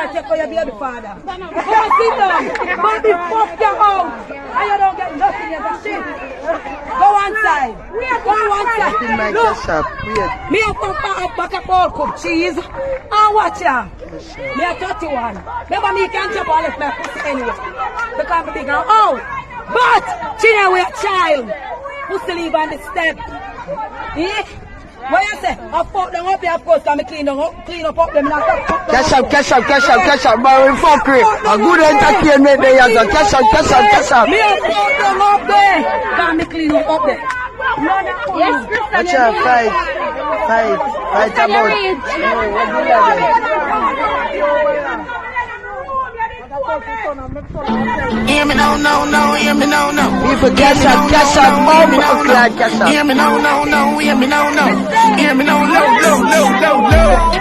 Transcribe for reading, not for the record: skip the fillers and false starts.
can't take for your baby father. Go and sit down. Baby, fuck your house. And you don't get nothing as a shit. Go one side. Go one side. In my Look. shop. Wait. Me a pack of pork cooked cheese. And watch ya. Me a 31. Remember me can't chop all of my pussy anyway. Because I'm big now. Oh. But, China, we a child. Pussy leave on the step. Eh? What you say? I fuck them up here, of course, and I clean up them. Cash out, but we fuck it. A good entertainment there, so cash out. Me a fuck them up there, and I clean up there. Yes, Watch out, fight about. Hear me no, hear me no. People cash out, cash out. Hear me no, hear me no. Hear me no,